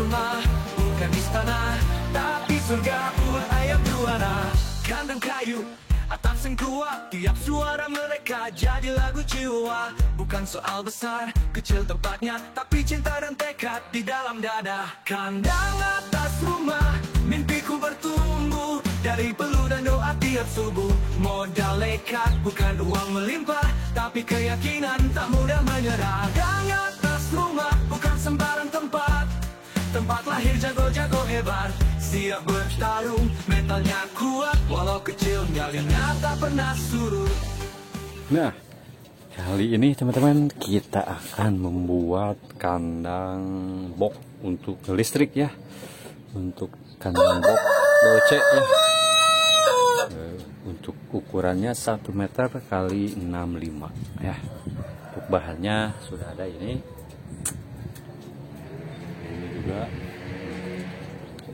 rumah, bukan istana, tapi surga buat ayam juara. Kandang kayu, atap seng kuat, tiap suara mereka jadi lagu jiwa. Bukan soal besar, kecil tempatnya, tapi cinta dan tekad di dalam dada. Kandang atas rumah, mimpiku bertumbuh dari peluh dan doa tiap subuh. Modal nekat, bukan uang melimpah, tapi keyakinan tak mudah menyerah. Kandang atas rumah, bukan sembarang tempat, tempat lahir jago-jago hebat. Siap bertarung, mentalnya kuat, walau kecil nyalinya tak pernah surut. Nah, kali ini teman-teman kita akan membuat kandang box untuk listrik ya. Untuk kandang box loce ya. Untuk ukurannya 1 meter kali 65 ya. Untuk bahannya sudah ada ini. Ini juga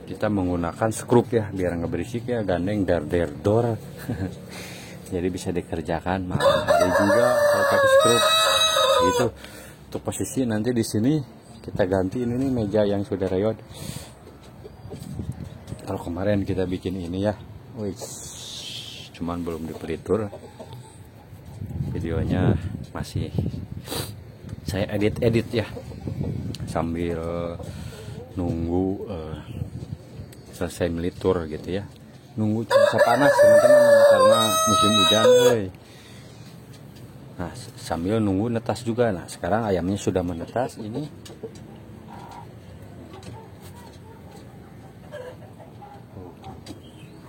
kita menggunakan skrup ya, biar nggak berisik ya, gandeng dor. Jadi bisa dikerjakan malam hari juga kalau pakai skrup gitu. Untuk posisi nanti di sini kita ganti ini meja yang sudah reyot. Kalau kemarin kita bikin ini ya, cuman belum dipelitur. Videonya masih saya edit ya, sambil nunggu selesai melitur gitu ya, nunggu cuaca panas teman-teman karena musim hujan. Nah, sambil nunggu netas juga. Nah, sekarang ayamnya sudah menetas ini.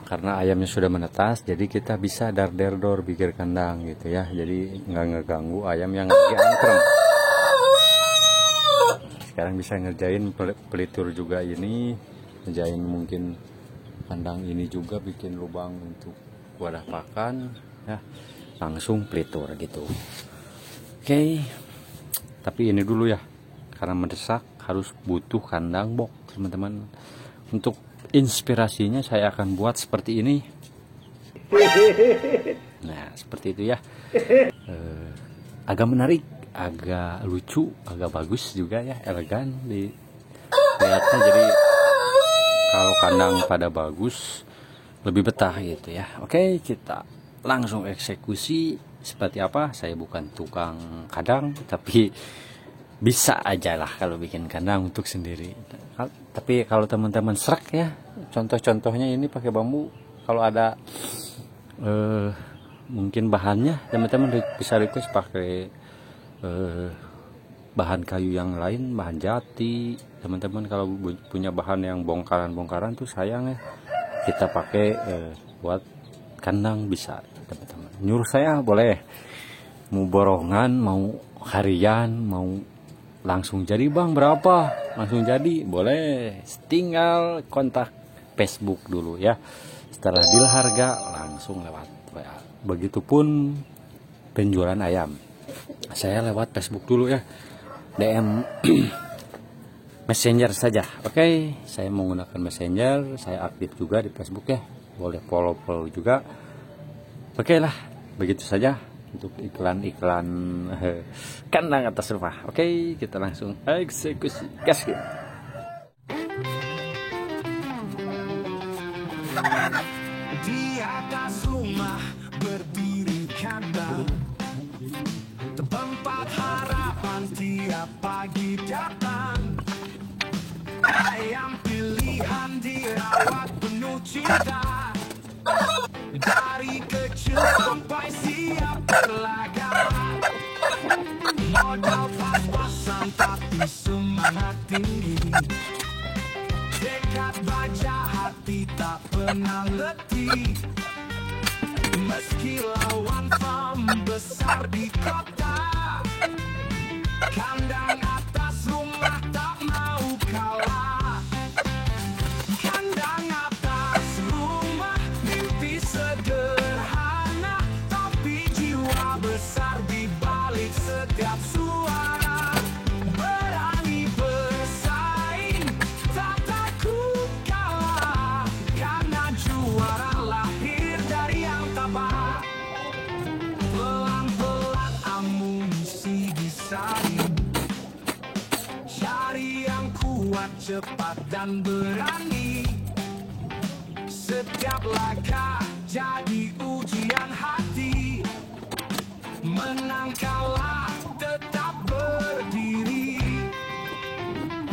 Karena ayamnya sudah menetas, jadi kita bisa dor bikin kandang gitu ya. Jadi nggak ngeganggu ayam yang lagi angkrem. Sekarang bisa ngerjain pelitur juga ini, ngerjain mungkin kandang ini juga, bikin lubang untuk wadah pakan ya, langsung pelitur gitu. Oke, tapi ini dulu ya, karena mendesak harus butuh kandang box teman-teman. Untuk inspirasinya saya akan buat seperti ini. Nah, seperti itu ya. Agak menarik, agak lucu, agak bagus juga ya, elegan dilihatnya. Jadi kalau kandang pada bagus lebih betah gitu ya. Oke, kita langsung eksekusi. Seperti apa? Saya bukan tukang kandang, tapi bisa aja lah kalau bikin kandang untuk sendiri. Tapi kalau teman-teman serak ya, contoh-contohnya ini pakai bambu. Kalau ada mungkin bahannya, teman-teman bisa request pakai bahan kayu yang lain, bahan jati. Teman-teman kalau punya bahan yang bongkaran-bongkaran tuh sayang ya, kita pakai buat kandang bisa teman-teman. Nyuruh saya boleh, mau borongan, mau harian, mau langsung jadi bang berapa, langsung jadi boleh, tinggal kontak Facebook dulu ya. Setelah deal harga langsung lewat WA. Begitupun penjualan ayam, saya lewat Facebook dulu ya, DM Messenger saja. Oke, saya menggunakan Messenger, saya aktif juga di Facebook ya, boleh follow juga. Oke lah, begitu saja untuk iklan-iklan kandang atas rumah. Oke, kita langsung eksekusi, gas gitu. Di atas rumah berdiri kandang, tempat harapan tiap pagi datang. Ayam pilihan dirawat penuh cinta, dari kecil sampai siap berlaga. Modal pas-pasan tapi semangat tinggi, tekad baja hati tak pernah letih. Meski lawan besar di kota, kandang atas rumah tak mau kalah. Kandang atas rumah, mimpi sederhana, tapi jiwa besar di balik setiap suara. Berani bersaing, tak takut kalah, karena juara lahir dari yang tabah. Pelan-pelan amunisi disaring, cepat dan berani. Setiap langkah jadi ujian hati. Menang kalah tetap berdiri.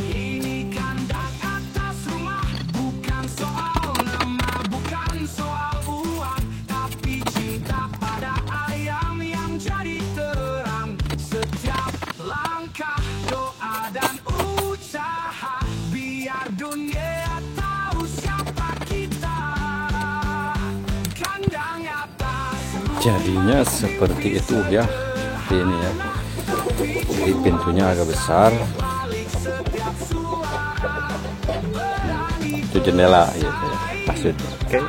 Ini kandang atas rumah, bukan soal nama, bukan soal uang, tapi cinta pada ayam yang jadi terang. Setiap langkah, doa dan usaha, biar dunia tahu siapa kita. Kandang atas rumah. Jadinya seperti itu ya. Ini ya, jadi pintunya agak besar, itu jendela ya maksudnya. Oke.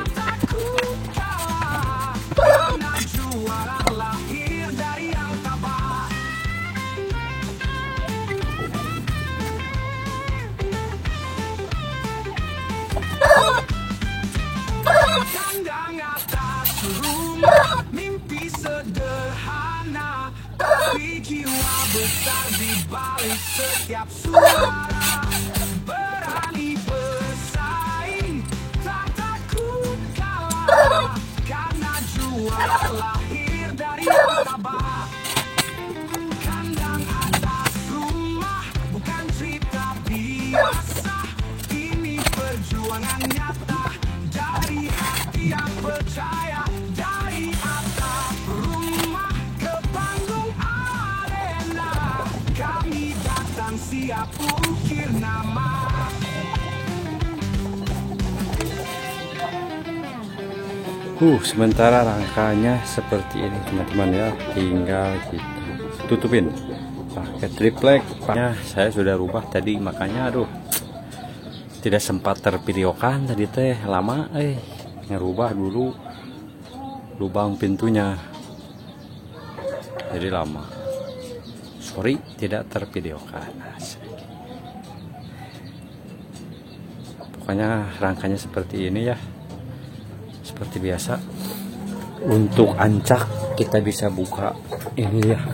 Kandang atas rumah, mimpi sederhana, tapi jiwa besar di balik setiap suara. Berani bersaing, tak takut kalah, karena juara lahir dari tabah. Kandang atas rumah bukan cerita biasa, ini perjuangan nyata dari hati yang percaya. Dari atap rumah ke panggung arena, kami datang siap ukir nama. Sementara rangkanya seperti ini teman-teman ya, tinggal kita tutupin pakai triplek. Saya sudah rubah tadi, makanya aduh tidak sempat tervideokan tadi teh, lama ngerubah dulu lubang pintunya jadi lama, sorry tidak tervideokan. Pokoknya rangkanya seperti ini ya, seperti biasa. Untuk ancak kita bisa buka ini ya,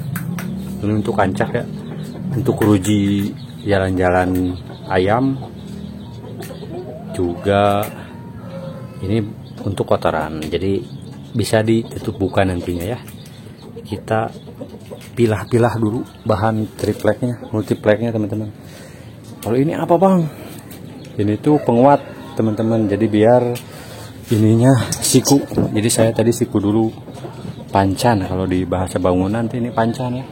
untuk ancak ya, untuk ruji jalan-jalan ayam juga. Ini untuk kotoran, jadi bisa ditutup buka nantinya ya. Kita pilah-pilah dulu bahan tripleknya, multipleknya teman-teman. Kalau ini apa bang? Ini tuh penguat teman-teman, jadi biar ininya siku. Jadi saya tadi siku dulu, pancan kalau di bahasa bangunan tuh ini pancan ya.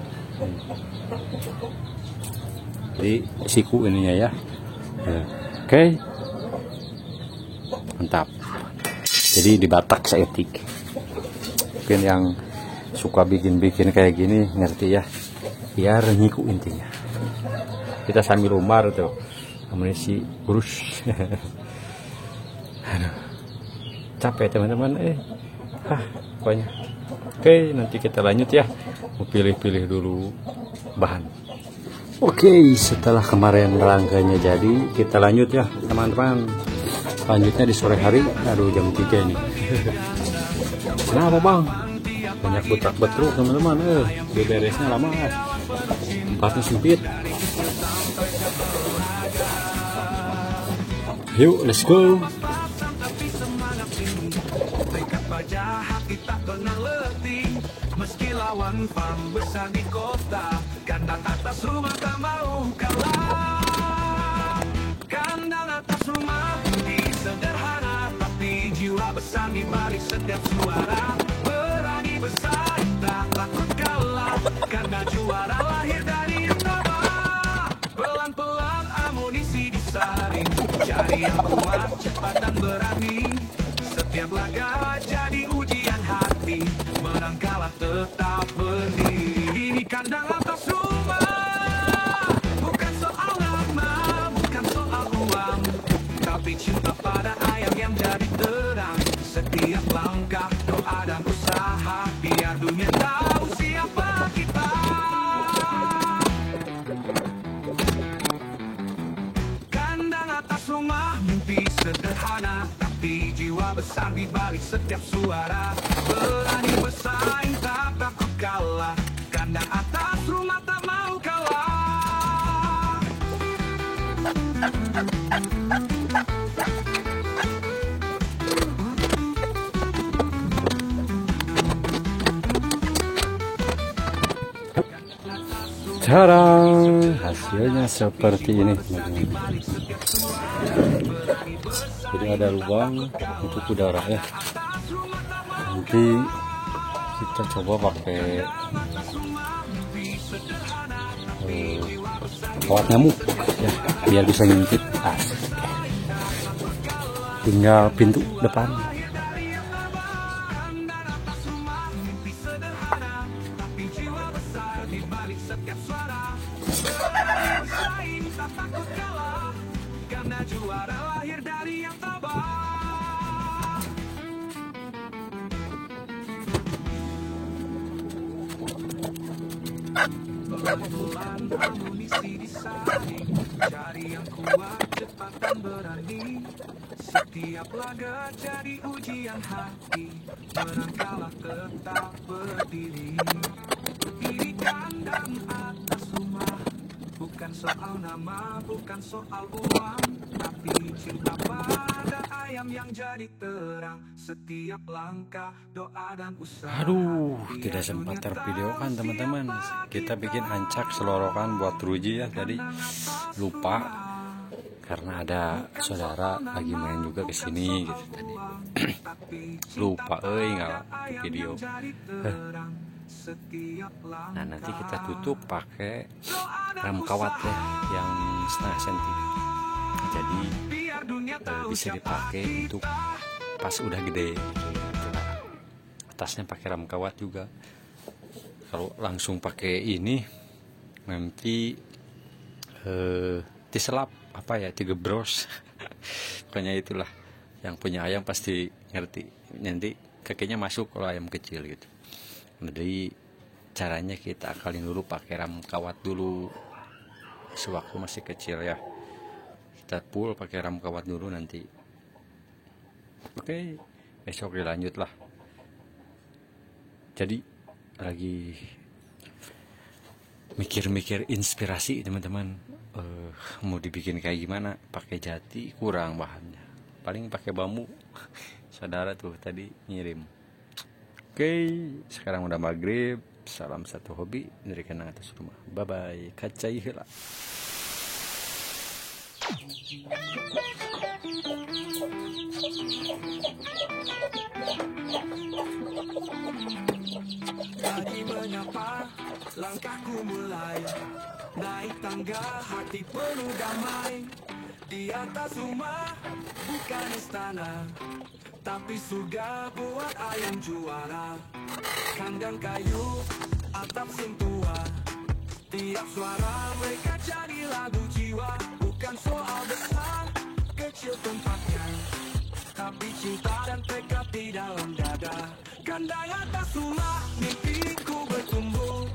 Jadi siku ininya ya. Oke. Mantap. Jadi di Batak seetik. Mungkin yang suka bikin-bikin kayak gini ngerti ya, biar nyiku intinya. Kita sambil umar tuh amunisi urus. Aduh, capek teman-teman. Pokoknya oke, nanti kita lanjut ya. Mau pilih-pilih dulu bahan. Oke, setelah kemarin rangkanya jadi, kita lanjut ya teman-teman. Lanjutnya di sore hari. Aduh, jam 3 ini. Kenapa bang? Banyak betruk teman-teman. Beresnya lama, tempatnya sempit. Yuk, let's go. Meski lawan farm besar di kota, kandang atas rumah tak mau kalah. Kandang atas rumah sederhana, tapi jiwa besar di balik setiap suara. Berani bersaing, tak takut kalah, karena juara lahir dari bawah. Pelan-pelan amunisi disaring, cari yang kuat, cepat dan berani. Setiap laga jadi ujian hati, menang kalah tetap berdiri. Ini kandang atas rumah, bukan soal nama, bukan soal uang, tapi cinta pada ayam yang jadi terang. Setiap langkah, doa dan usaha, biar dunia tahu siapa kita. Kandang atas rumah, mimpi sederhana, tapi jiwa besar di balik setiap suara. Berani bersaing, tak takut kalah, kandang atas rumah tak mau kalah. Jarang hasilnya seperti ini, teman-teman. Jadi ada lubang untuk udara ya. Nanti kita coba pakai kawat nyamuk ya, biar bisa ngintip. Tinggal pintu depan. Karena juara lahir dari yang tabah. Pelan amunisi disaring, cari yang kuat, cepat dan berani. Setiap laga jadi ujian hati, menang kalah tetap berdiri. Di kandang atas rumah, bukan soal nama, bukan soal uang, tapi cinta pada ayam yang jadi terang. Setiap langkah, doa dan usaha. Aduh, tidak sempat tervideokan, teman-teman. Kita bikin ancak selorokan buat Ruji ya tadi, lupa karena ada saudara lagi main juga ke sini gitu tadi. Lupa nggak video. Nah, nanti kita tutup pakai ram kawat ya yang setengah senti. Jadi bisa dipakai untuk pas udah gede. Atasnya pakai ram kawat juga. Kalau langsung pakai ini nanti diselap apa ya, digebros. Pokoknya itulah, yang punya ayam pasti ngerti. Nanti kakinya masuk kalau ayam kecil gitu. Jadi caranya kita akalin dulu pakai ram kawat dulu sewaktu masih kecil ya. Kita full pakai ram kawat dulu nanti. Oke, besok dilanjut lah. Jadi lagi mikir-mikir inspirasi, teman-teman. Mau dibikin kayak gimana? Pakai jati kurang bahannya. Paling pakai bambu. Saudara tuh tadi ngirim. Oke, sekarang udah maghrib. Salam satu hobi dari kandang atas rumah. Bye bye. Kacai heula. Lagi menyapa, langkahku mulai naik tangga, hati penuh damai. Di atas rumah bukan istana, tapi surga buat ayam juara. Kandang kayu, atap sentua, tiap suara mereka jadi lagu jiwa. Bukan soal besar, kecil tempatnya, tapi cinta dan tekad di dalam dada. Kandang atas rumah, mimpiku bertumbuh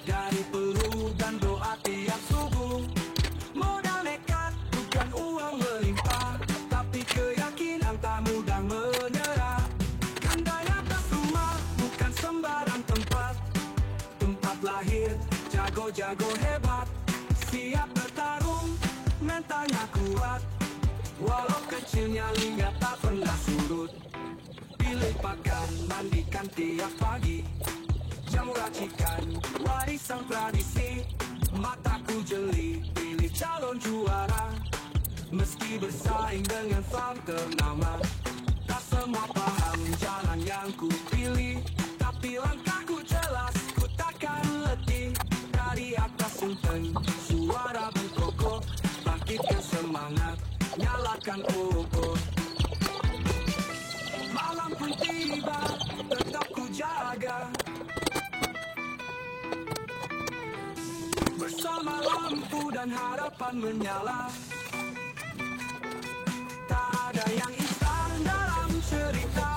dari peluh dan doa tiap subuh. Modal nekat, bukan uang melimpah, tapi keyakinan tak mudah menyerah. Kandang atas rumah bukan sembarang tempat, tempat lahir jago-jago hebat. Siap bertarung, mentalnya kuat, walau kecilnya lihat tak pernah surut. Pilih pakan, mandikan tiap pagi, jamu racikan, warisan tradisi. Mataku jeli, pilih calon juara, meski bersaing dengan farm ternama. Tak semua paham jalan yang ku pilih, tapi langkahku jelas, ku takkan letih. Dari atas Sunten, suara berkokoh, bangkitkan semangat, nyalakan obor. Malam pun tiba, tetap ku jaga, bersama lampu dan harapan menyala. Tak ada yang instan dalam cerita,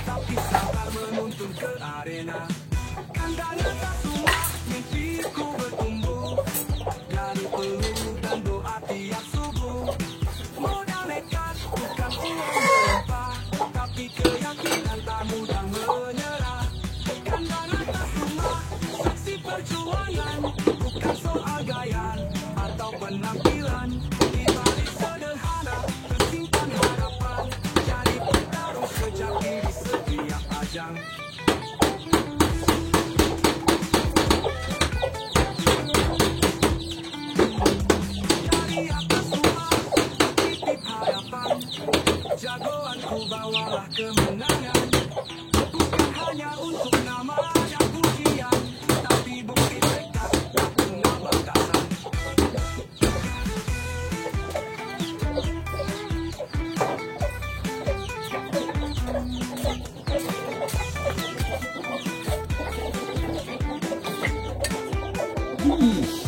tapi sabar menuntun ke arena. Kandang atas rumah, mimpiku bertumbuh dari peluh dan doa tiap subuh. Modal nekat, bukan uang melimpah, tapi keyakinan tak mudah menyerah. Kandang atas rumah, saksi perjuangan, bukan soal gaya atau penampilan. Di balik kawanku bawalah kemenangan, bukan hanya untuk nama dan pujian, tapi bukti tekad tak pernah batasan.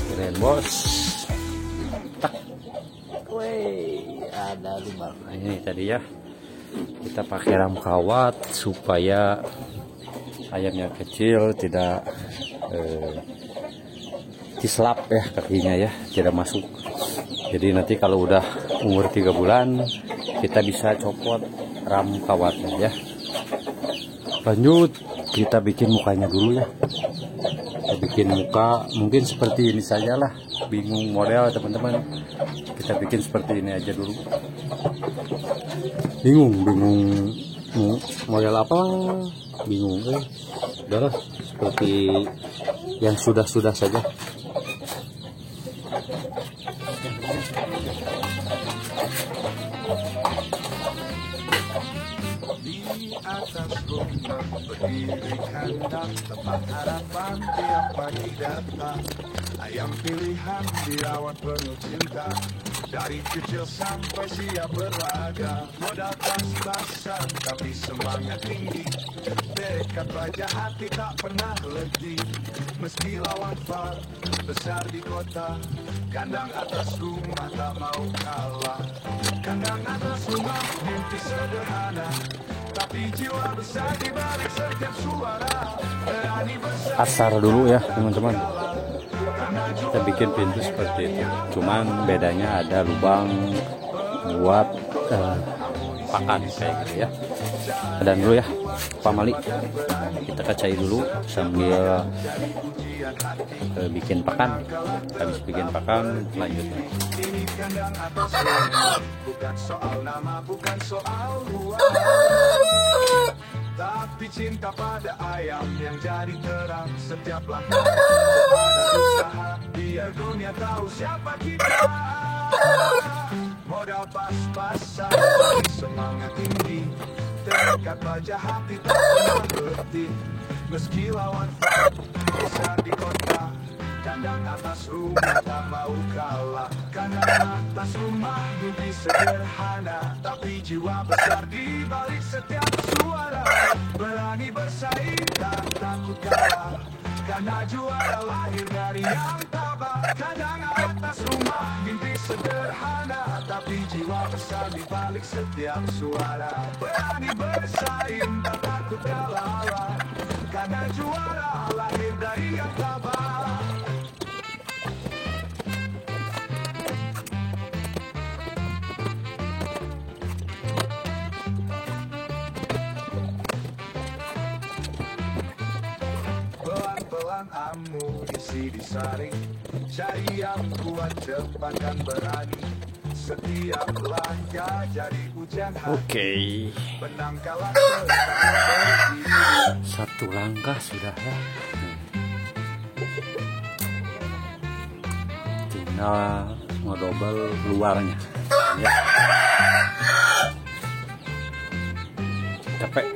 Keren bos. Tak. Woi, ada lubang. Nah, ini tadi ya. Kita pakai ram kawat supaya ayamnya kecil tidak cislap ya kakinya ya, tidak masuk. Jadi nanti kalau udah umur 3 bulan kita bisa copot ram kawatnya ya. Lanjut kita bikin mukanya dulu ya. Kita bikin muka mungkin seperti ini saja lah. Bingung model teman-teman, kita bikin seperti ini aja dulu. Bingung model apa, bingung udahlah seperti yang sudah saja. Di atas rumah berdiri kandang, tempat harapan tiap pagi datang. Ayam pilihan dirawat penuh cinta, dari kecil sampai siap berlaga. Modal pas-pasan tapi semangat tinggi, tekad raja hati tak pernah letih. Meski lawan far besar di kota, kandang atas rumah tak mau kalah. Kandang atas rumah mimpi sederhana, tapi jiwa besar di balik setiap suara. Berani besar Asar dulu ya teman-teman. Kita bikin pintu seperti itu, cuman bedanya ada lubang buat pakan kayak gitu ya. Dan dulu ya Pak Mali, kita kacai dulu sambil bikin pakan. Habis bikin pakan lanjut. ini kandang atas rumah, bukan soal nama, bukan soal uang, tapi cinta pada ayam yang jadi terang setiap langkah. Ada usaha biar dunia tahu siapa kita. Modal pas-pasan, semangat tinggi, tekad baja hati tak pernah berhenti. Meski lawan besar di kota, kandang atas rumah tak mau kalah. Kandang atas rumah mimpi sederhana, tapi jiwa besar di balik setiap suara. Berani bersaing tak takut kalah, karena juara lahir dari yang tabah. Kandang atas rumah mimpi sederhana, tapi jiwa besar di balik setiap suara. Berani bersaing tak takut kalah, karena juara lahir dari yang tabah. Pelan-pelan amunisi disaring, cari yang kuat, cepat dan berani. Setiap langkah jadi hujan hati. Oke, Menang kalah berdiri. satu langkah sudah ya. Tinggal ngedobel luarnya ya. Capek.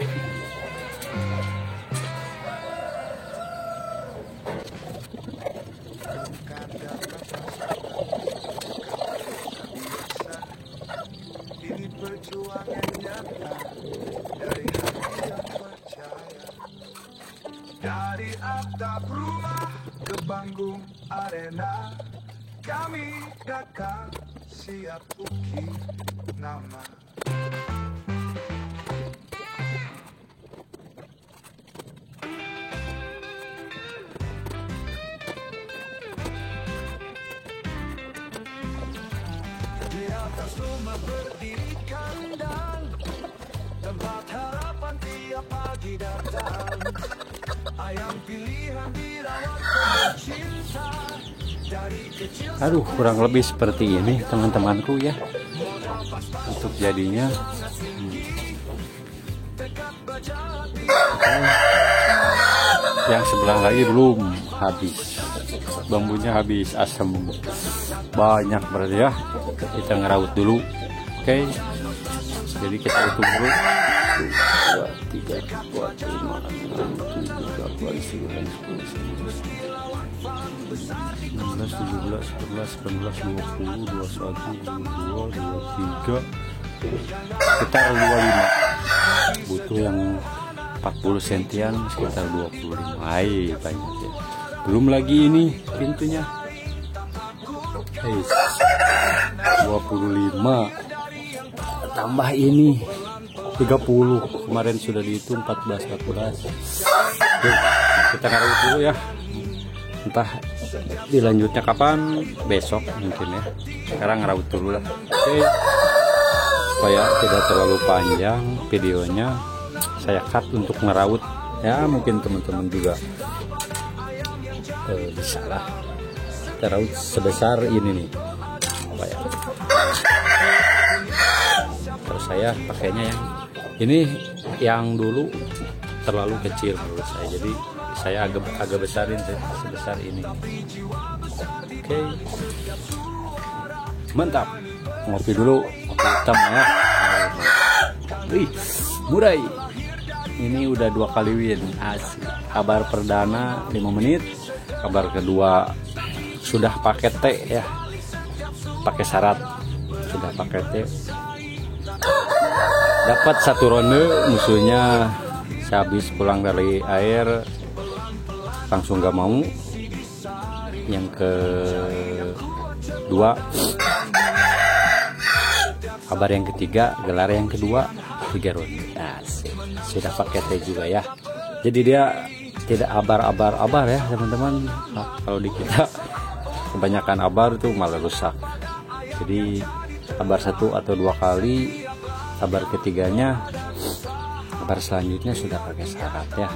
Ini perjuangan nyata dari hati yang percaya. Dari atap rumah ke panggung arena, kami datang siap ukir nama. Di atas rumah berdiri kandang, tempat harapan tiap pagi datang. Ayam pilihan dirawat penuh cinta, dari kecil. Aduh, kurang lebih seperti ini teman-temanku ya. Untuk jadinya yang sebelah lagi belum habis, bambunya habis, asam banyak berarti ya. Kita ngeraut dulu. Oke. Jadi kita hitung dulu. 1, 2, 3, 4, 5, 6, 7, 8, 9, 10, 11, 12, 13, 14, 20, 21, 22, 23, sekitar 25. Butuh yang 40 sentian sekitar 25. Hai, banyak ya. Belum lagi ini pintunya. 25 tambah ini 30, kemarin sudah dihitung 14. Oke, kita taruh dulu ya, entah dilanjutnya kapan, besok mungkin ya. Sekarang ngerawat dulu lah. Oke, supaya tidak terlalu panjang videonya, saya cut untuk ngerawat ya. Mungkin teman-teman juga bisa lah ngerawat sebesar ini nih, apa ya. Terus saya pakainya yang ini, yang dulu terlalu kecil menurut saya, jadi saya agak besarin sebesar ini. Oke, mantap. Ngopi dulu, kopi hitam ya. Wih, murai. Ini udah 2 kali win. Asik. Kabar perdana 5 menit, kabar kedua sudah pakai teh ya, pakai syarat sudah pakai teh. Dapat 1 ronde musuhnya, saya habis pulang dari air langsung gak mau. Yang kedua, kabar yang ketiga, gelar yang kedua 3 ronde. Nah, sudah pakai teh juga ya. Jadi dia tidak abar ya teman-teman. Nah, kalau di kita kebanyakan abar itu malah rusak. Jadi kabar 1 atau 2 kali, kabar ketiganya, kabar selanjutnya sudah pakai syarat ya.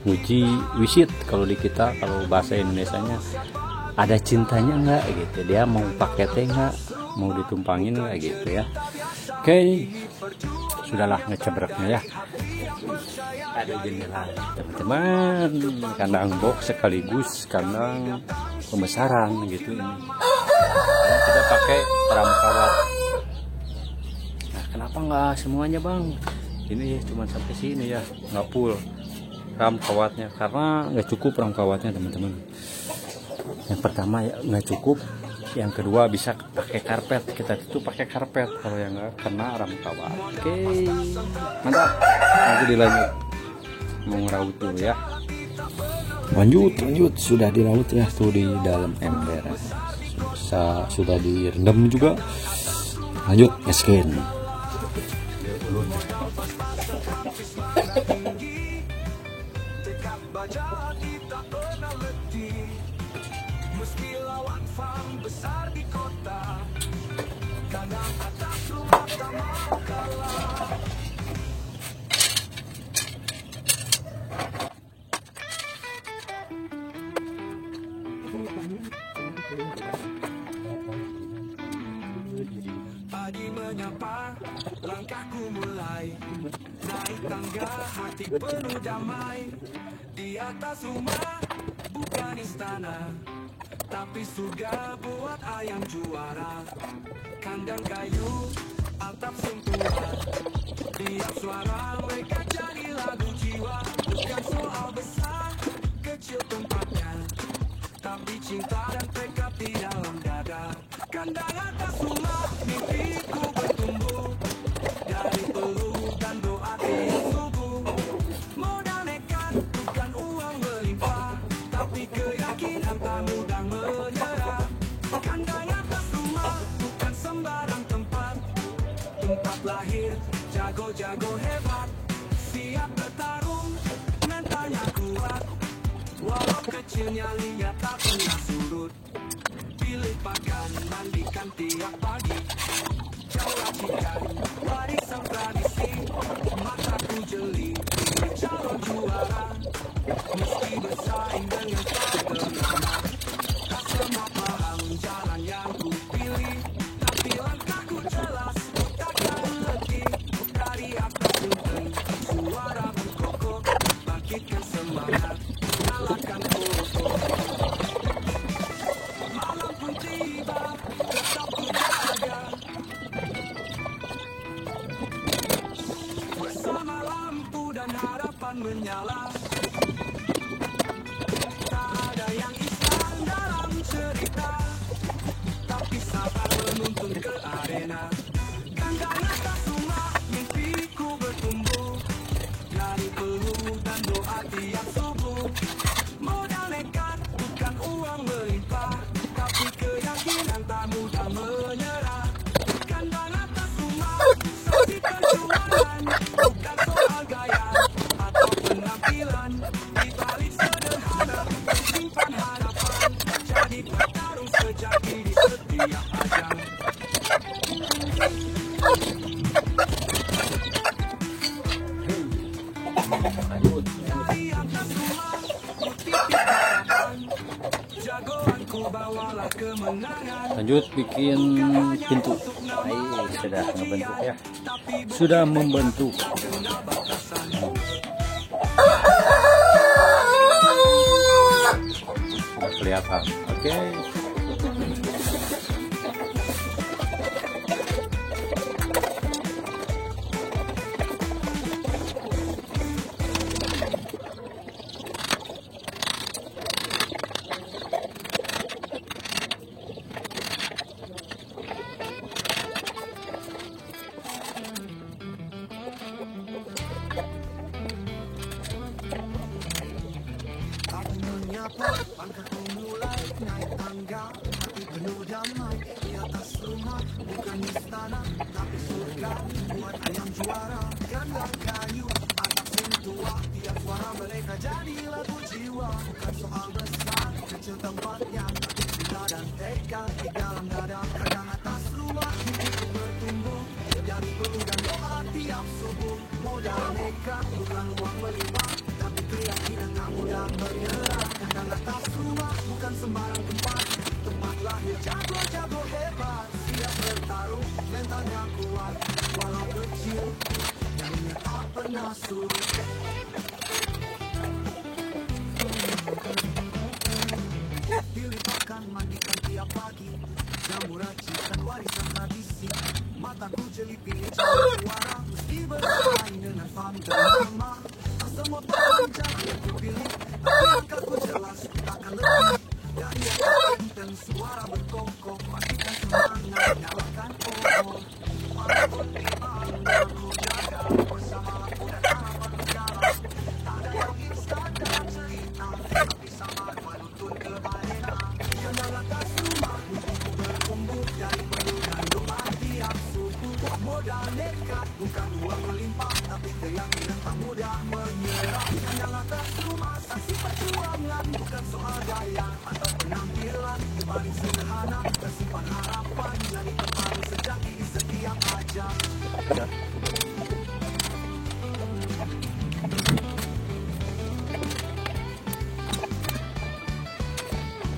Uji wisit kalau di kita, kalau bahasa Indonesianya ada cintanya nggak gitu, dia mau pakai teh nggak, mau ditumpangin nggak gitu ya. Oke, sudahlah ngecebreknya ya. Ada jendela teman-teman, kandang box sekaligus kandang pembesaran gitu ini. Kita pakai ram kawat. Nah, kenapa nggak semuanya bang? Ini cuma sampai sini ya, nggak full ram kawatnya karena nggak cukup ram kawatnya teman-teman. Yang pertama ya nggak cukup, yang kedua bisa pakai karpet, kita tutup pakai karpet kalau yang nggak kena ram kawat. Oke, mantap. Nanti dilanjut mau ngerawut dulu ya. Lanjut sudah dilaut ya tuh di dalam ember. Sudah direndam juga. Lanjut gaskin. Meski lawan farm besar di kota, kandang atas rumah tak mau kalah. Pagi menyapa, langkahku mulai naik tangga, hati penuh damai. Di atas rumah bukan istana, tapi surga buat ayam juara. Kandang kayu, atap sentuhan, tiap suara mereka jadi lagu jiwa. Bukan soal besar, kecil tempatnya, tapi cinta dan tekad di dalam dada. Kandang atas rumah, mimpiku bertumbuh dari peluh dan doa tiap subuh. Modal nekat, bukan uang melimpah, tapi keyakinan tak mudah menyerah. Kandang atas rumah bukan sembarang tempat, tempat lahir jago-jago hebat, siap bertarung, mentalnya kuat. Walau kecilnya lihat tak pernah surut, pilih pakan, mandikan tiap pagi, jauh racikan, warisan tradisi. Mataku jeli, calon juara, meski bersaing dengan tak ternama. Tak semua paham jalan yang ku pilih, tapi langkahku jelas, takkan letih. Dari atas rumpun, suara berkokok, bangkitkan semangat, nyalakan pokok. Malam pun tiba, tetap ku jaga. bulan menyala. Tak ada yang Islam dalam cerita, tapi sabar menuntun ke arena. Kandang atas rumah mimpiku bertumbuh, dari peluh dan doa tiap subuh. Modal nekat bukan uang melimpah, tapi keyakinan tak mudah menyerah. Kandang atas rumah saksi perjuangan, bukan soal gaya atau penampilan. Di balik sederhana simpan harapan, jadi petarung sejati di setiap ajang. Dari atas rumah ku titip harapan, jagoanku bawalah kemenangan. Lanjut bikin pintu. Sudah ngebentuk ya, sudah membentuk. Sudah kelihatan. Oke. Langkahku mulai naik tangga, hati penuh damai. Di atas rumah bukan istana, tapi surga buat ayam juara. Kandang kayu, atap sentua, tiap suara mereka jadi lagu jiwa. Bukan soal besar, kecil tempatnya, tapi cinta dan tekad di dalam dada. Kandang atas rumah mimpiku bertumbuh, dari peluh dan doa tiap subuh. Modal nekat bukan uang melimpah, tapi keyakinan tak mudah menyerah. Kandang atas rumah bukan sembarang tempat, tempat lahir jago-jago hebat. Siap bertarung, mentalnya kuat, walau kecil, jadinya tak pernah surut. Dilimpahkan mandikan tiap pagi, jamu racikan warisan tradisi. Mataku jeli pilih jalan suara, meski bersaing dengan fam dan nama. Tak semua paham jalan yang kupilih, tapi langkahku jelas takkan lebih. Dari yang dan suara berkongkong, matikan semangat, nyalakan obor. Walaupun memang aku jaga, bersama lampu dan harapan menjalan. Tak ada yang instan dalam cerita, tapi sama menuntun ke arena. Kandang atas rumah mimpiku bertumbuh, dari peluh dan doa tiap subuh. Modal nekat bukan uang melimpah, tapi keyakinan tak mudah menyerah. Kandang atas rumah saksi perjuangan, bukan soal gaya atau penampilan. Di balik sederhana tersimpan harapan, jadi petarung sejati di setiap ajang.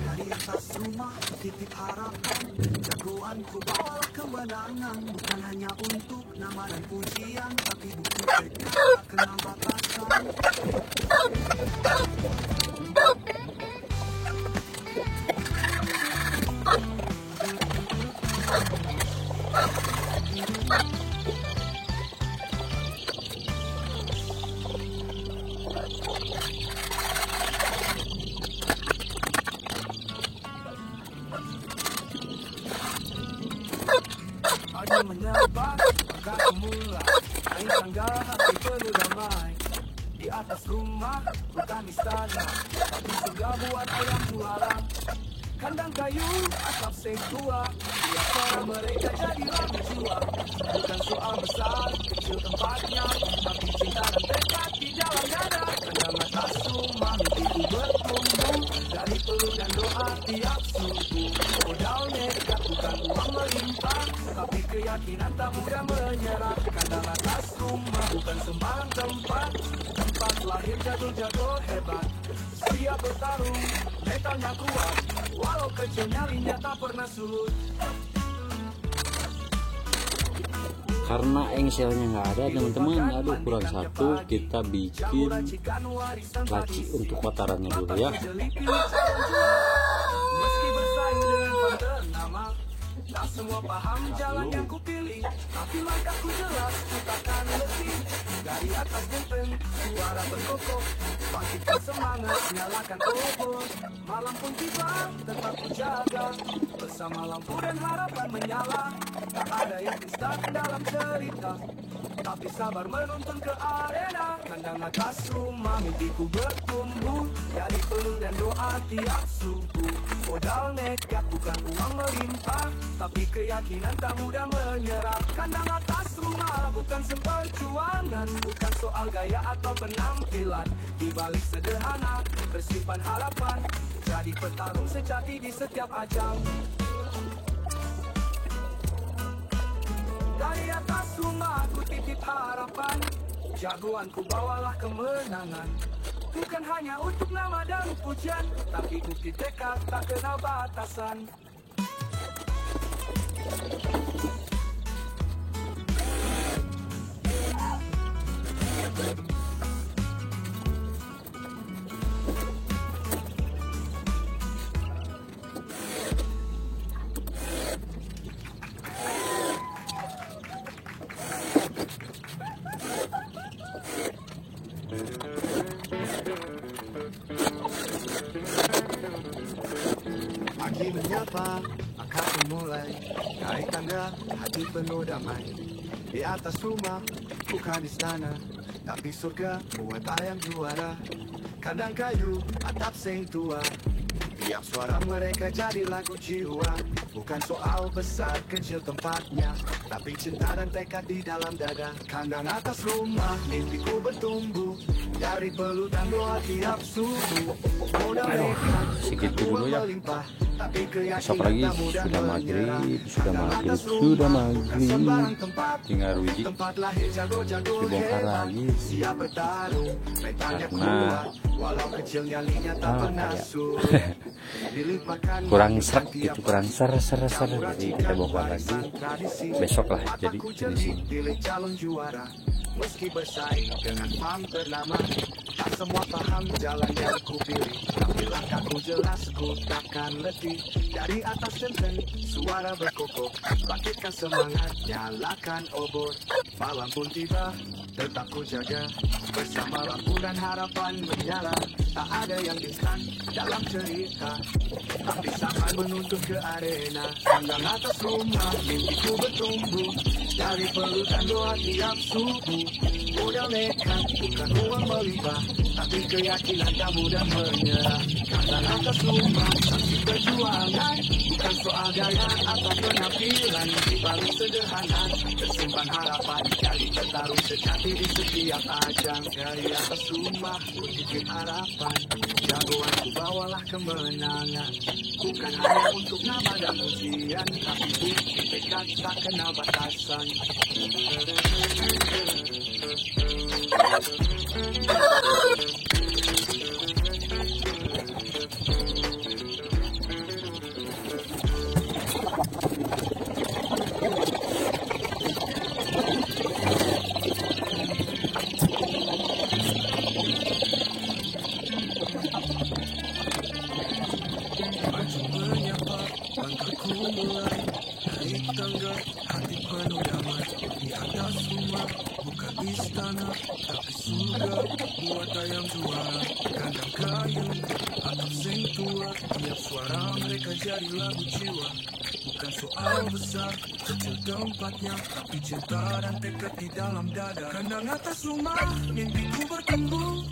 Dari atas rumah titip harapan, jagoanku bawalah kemenangan. Bukan hanya untuk nama dan pujian, tapi bukti tekad tak kenal batasan. Pagi menyapa, maka mulai naik tangga, hati penuh damai. Di atas rumah bukan istana, tapi surga buat ayam juara. Kandang kayu, atap sekua, tiap suara mereka jadi lagu jiwa. Bukan soal besar, kecil tempatnya, tapi cinta dan tekad di dalam dada. Kandang atas rumah mimpiku bertumbuh, dari peluh dan doa tiap subuh. Modal nekat bukan uang melimpah, tapi keyakinan tak mudah menyerah. Kandang atas rumah bukan sembarang tempat, tempat lahir jago-jago hebat. Siap bertarung, mentalnya kuat, walau kecil nyalinya tak pernah surut. Karena engselnya nggak ada teman-teman, aduh kurang satu, kita bikin laci untuk matarannya dulu ya. Meski bersaing dengan fam ternama, tak semua paham jalan yang kupilih, tapi langkahku jelas ku takkan letih. Dari Dari atas genteng suara berkokok, bangkitkan semangat, nyalakan obor. Malam pun tiba, tetap ku jaga, bersama lampu dan harapan menyala. Tak ada yang instan dalam cerita, tapi sabar menuntun ke arena. Kandang atas rumah mimpiku bertumbuh, dari peluh dan doa tiap subuh. Modal nekat bukan uang melimpah, tapi keyakinan tak mudah menyerah. Kandang atas rumah bukan seperjuangan, bukan soal gaya atau penampilan. Di balik sederhana tersimpan harapan, jadi petarung sejati di setiap ajang. Dari atas rumah ku titip harapan, jagoanku bawalah kemenangan. Bukan hanya untuk nama dan pujian, tapi bukti tekad tak kenal batasan. Pagi menyapa, akan mulai naik tangga, hati penuh damai. Di atas rumah, bukan istana, tapi surga buat ayam juara. Kandang kayu, atap seng tua, tiap suara mereka jadi lagu jiwa. Bukan soal besar kecil tempatnya, tapi cinta dan tekad di dalam dada. Kandang atas rumah, mimpiku bertumbuh, dari peluh dan doa tiap subuh. Modal nekat, segitu dulu ya. melimpah, tapi Besok lagi sudah maghrib, tinggal wiji dibongkar lagi karena kurang serak gitu, kurang ser, jadi kita bongkar lagi besok lah. Jadi di sini meski bersaing dengan pam ternama, tak semua paham jalan yang ku pilih, tapi langkahku jelas, ku takkan letih. Dari atas genteng suara berkokok, bangkitkan semangat, nyalakan obor. Malam pun tiba, tetap ku jaga, bersama lampu dan harapan menyala. Tak ada yang instan dalam cerita, tapi sabar menuntun ke arena. Kandang atas rumah, mimpiku bertumbuh, dari peluh dan doa tiap subuh. Modal nekat bukan uang melimpah, tapi keyakinan tak mudah menyerah. Kandang atas rumah, saksi perjuangan, bukan soal gaya atau penampilan. Di balik sederhana tersimpan harapan, jadi petarung sejati di setiap ajang. Dari atas rumah ku titip harapan, jagoanku bawalah kemenangan. Bukan hanya untuk nama dan pujian, tapi bukti tekad tak kenal batasan. Hati penuh damai, di atas rumah bukan istana, tapi surga buat ayam juara. Kandang kayu, atap seng tua, tiap suara mereka jadi lagu jiwa. Bukan soal besar, kecil tempatnya, tapi cinta dan tekad di dalam dada. Kandang atas rumah, mimpiku bertumbuh,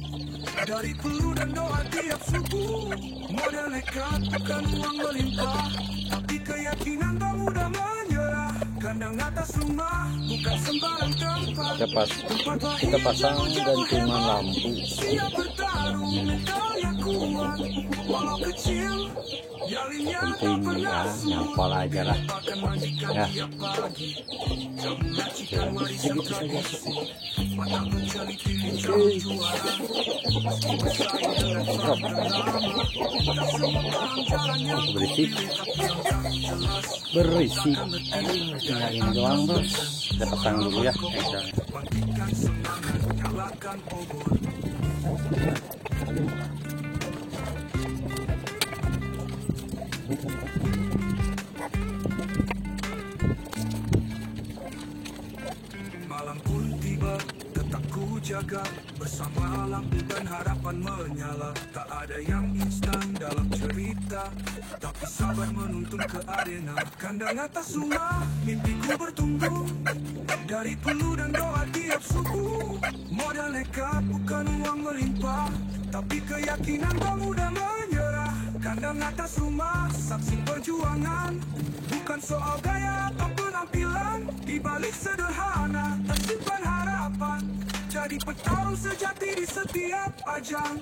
dari peluh dan doa tiap subuh. Modal nekat bukan uang melimpah, tapi keyakinan tak mudah menyerah. Kandang atas rumah bukan sembarang tempat, kita pasang gantungan lampu. Siap bertarung, mentalnya kuat, walau kecil, nyalinya tak Penting pernah ya, nyampol aja lah lupakan majikan ya. tiap pagi. Menyaksikan warisan tradisi, mata mencari pilih calon juara. Meski bersaing dengan pam ternama, tak semua paham jalan yang berisik kupilih, tapi yang tak jelas. berisik. Tinggal ini doang bos, kita pasang dulu ya engselnya. Bangkitkan semangat, nyalakan obor. Malam pun tiba, tetap ku jaga bersama lampu dan harapan menyala. Tak ada yang instan dalam cerita, tapi sabar menuntun ke arena. Kandang atas rumah, mimpiku bertumbuh dari peluh dan doa tiap subuh. Modal nekat bukan uang melimpah, tapi keyakinan tak mudah menyerah. Kandang atas rumah, saksi perjuangan, bukan soal gaya atau penampilan. Di balik sederhana, tersimpan harapan, jadi petarung sejati di setiap ajang.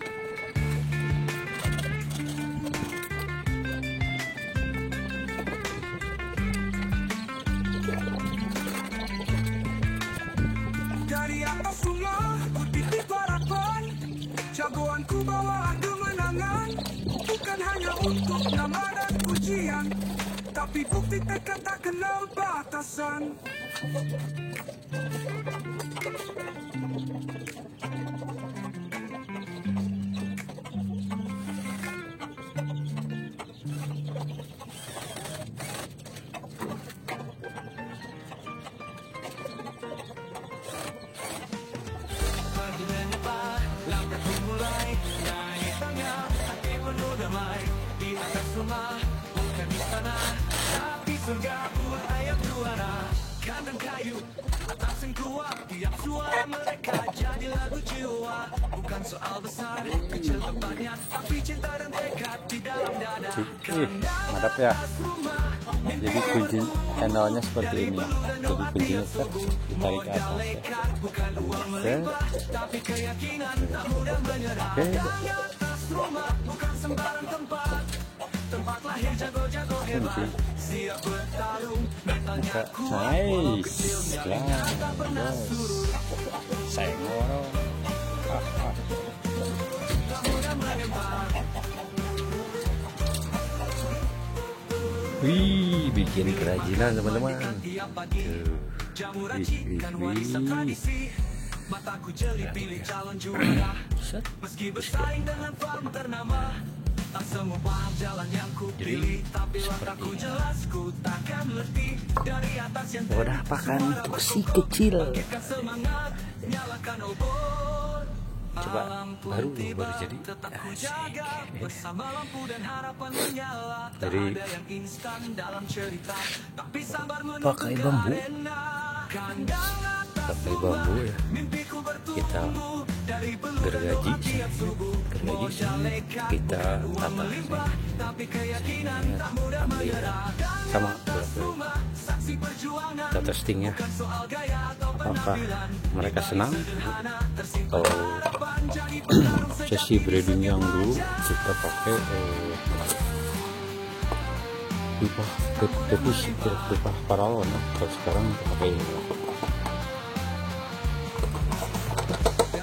Dari atas rumah, ku titip harapan, jagoanku bawa kemenangan. Bukan hanya untuk nama dan pujian, tapi bukti tekad tak kenal batasan. Pagi menyapa, langkahku mulai naik tangga, hati penuh damai. Di atas rumah, bukan istana, tapi surga buat ayam juara. Kandang kayu, atas yang kuat, tiap suara mereka jadi lagu jiwa. Bukan soal besar, kecil tempatnya, tapi cinta dan tekad di dalam dada. Mantap ya. Jadi kunci channelnya seperti ini. Jadi kuncinya ditarik ke atas ya. Tapi keyakinan tak mudah menyerah. Kandang atas rumah bukan sembarang tempat, tempat lahir jago-jago hebat. Siap bertarung, mentalnya kuat, walau kecil nyalinya tak pernah surut. Saya ngorong. Tak mudah melempar. Wih, bikin kerajinan teman-teman. Tiap pagi, jamu racikan warisan tradisi. Mataku jeli pilih calon juara. Meski bersaing dengan farm ternama, tak semua paham jalan yang ku pilih. Tapi langkahku jelas, ku takkan letih. Dari atas yang Udah pakan si kecil. bangkitkan semangat, nyalakan obor. Coba Alam pun baru tiba, jadi. tetap ku jaga bersama lampu dan harapan menyala. Tak Jadi, ada yang instan dalam cerita, tapi sabar menuntun pakai ke bambu. arena. Kandang atas Pakai rumah, bambu ya. mimpiku Kita bertumbuh dari peluh dan gergaji, doa tiap subuh. gergaji Modal kita uang tata melimpah, tapi keyakinan tak mudah menyerah. sama Atas rumah, saksi perjuangan, kita testing ya. bukan soal gaya atau Apakah penampilan. mereka senang Sederhana, tersimpan kalau harapan, jadi petarung sesi sejati di breeding yang setiap dulu ajang. kita pakai pipa paralon ya. Kalau sekarang kita pakai ini lah.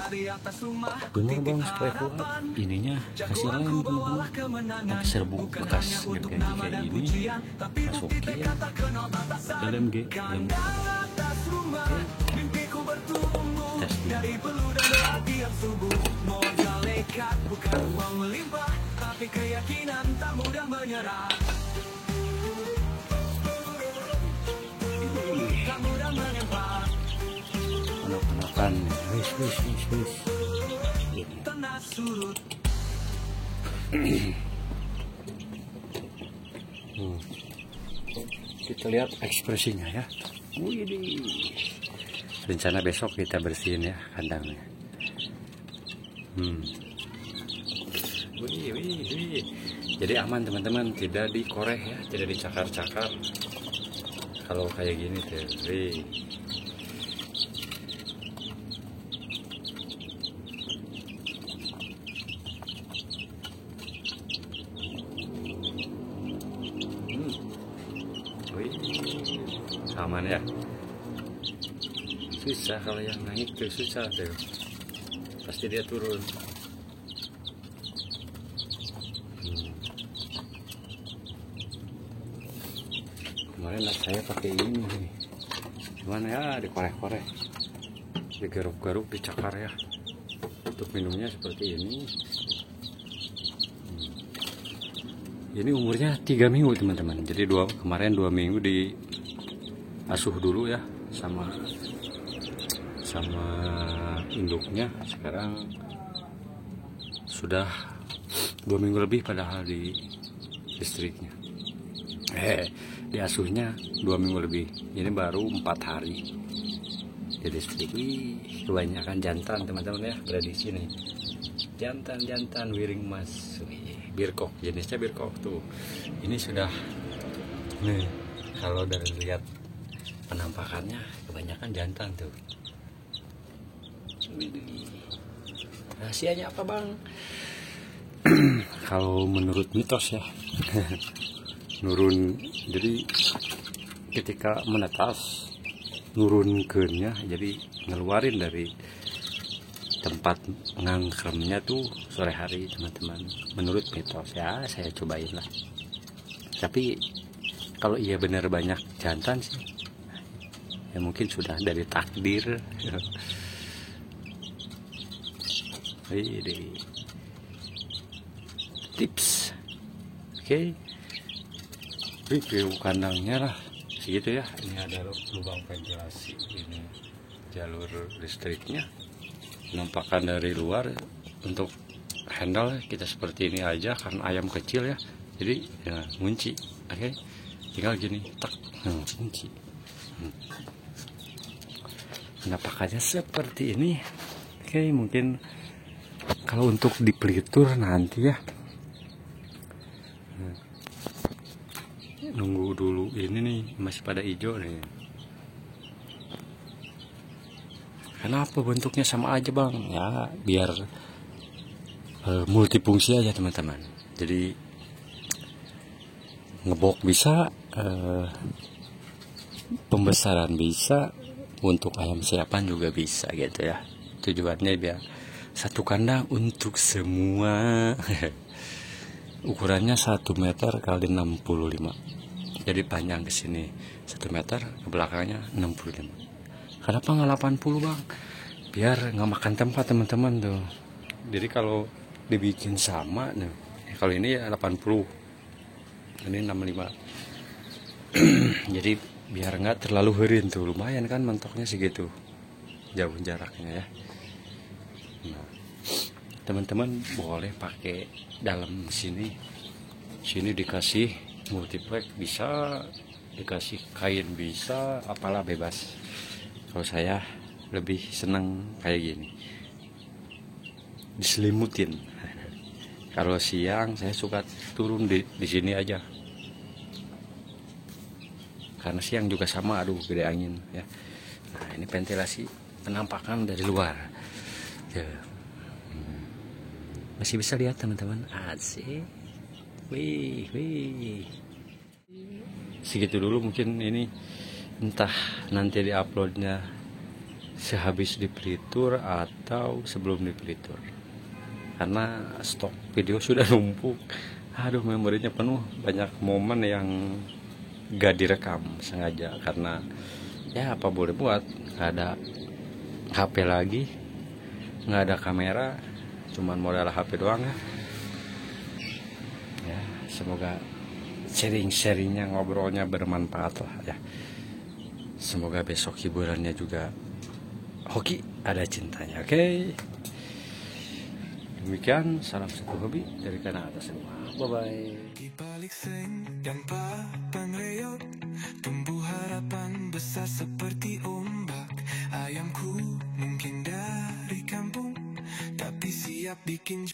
Dari atas rumah, Gimana bang supaya kuat ininya hasilnya teman-teman. Pakai serbuk bekas gergaji kayak ini, masukin dalam dalam atas rumah, mimpiku bertumbuh tes dulu. dari peluh dan doa tiap subuh. Modal nekat bukan uang melimpah, tapi keyakinan tak mudah menyerah. Tak mudah menyerah. anak-anakan wis ini. Tanah surut. Kita lihat ekspresinya ya. Wih, rencana besok kita bersihin ya kandangnya. Wih. Jadi aman teman-teman, tidak dikoreh ya, tidak dicakar-cakar. Kalau kayak gini tuh, wih. Wih, aman ya. Susah kalau yang naik tuh, susah tuh. Pasti dia turun. Kemarin saya pakai ini nih. Gimana ya, dikorek-korek, digaruk-garuk, dicakar ya. Untuk minumnya seperti ini. Ini umurnya 3 minggu teman-teman. Jadi kemarin 2 minggu di asuh dulu ya sama sama induknya sekarang sudah 2 minggu lebih padahal di listriknya. Di asuhnya 2 minggu lebih. Ini baru 4 hari di listrik. Kebanyakan jantan teman-teman ya berada di sini. Jantan wiring emas. Birkok, jenisnya birkok tuh. Ini sudah nih, kalau dari lihat penampakannya kebanyakan jantan tuh. Rahasianya apa bang? Kalau menurut mitos ya nurun, jadi ketika menetas nurunkeunnya, jadi ngeluarin dari tempat ngangkremnya tuh sore hari teman-teman, menurut mitos ya. Saya cobain lah, tapi kalau iya benar banyak jantan sih ya mungkin sudah dari takdir. Ini tips, oke. Review kandangnya lah segitu ya. Ini ada lubang ventilasi, ini jalur listriknya. Penampakan dari luar untuk handle kita seperti ini aja karena ayam kecil ya, jadi ya ngunci. Oke, tinggal gini tak kunci. Penampakannya seperti ini. Oke, mungkin kalau untuk dipelitur nanti ya nunggu dulu. Ini nih masih pada hijau nih. Kenapa bentuknya sama aja bang? Ya biar multifungsi aja teman-teman. Jadi ngebok bisa, pembesaran bisa, untuk ayam siapan juga bisa gitu ya. Tujuannya biar satu kandang untuk semua. Ukurannya 1 meter kali 65. Jadi panjang ke sini 1 meter, ke belakangnya 65. Kenapa nggak 80 bang? Biar nggak makan tempat teman-teman tuh. Jadi kalau dibikin sama nih, kalau ini ya 80, ini 65. Jadi biar nggak terlalu herin tuh, lumayan kan mentoknya segitu, jauh jaraknya ya. Nah, teman-teman boleh pakai dalam sini dikasih multiplex bisa, dikasih kain bisa, apalah bebas. Kalau saya lebih senang kayak gini, diselimutin. Kalau siang saya suka turun di sini aja, karena siang juga sama, aduh gede angin ya. Nah ini ventilasi penampakan dari luar ya. Masih bisa lihat teman-teman, asik. Wih. Segitu dulu mungkin ini, entah nanti diuploadnya sehabis dipelitur atau sebelum dipelitur, karena stok video sudah numpuk. Aduh, memorinya penuh, banyak momen yang gak direkam sengaja karena ya apa boleh buat, gak ada HP lagi, gak ada kamera, cuman modal HP doang ya. Semoga sharing-sharingnya, ngobrolnya bermanfaat lah ya. Semoga besok hiburannya juga hoki, ada cintanya. Oke. Demikian, salam satu hobi dari kanan atas semua. Bye-bye. Di balik seng dan papan reot, tumbuh harapan besar seperti ombak. Ayamku mungkin dari kampung, tapi siap bikin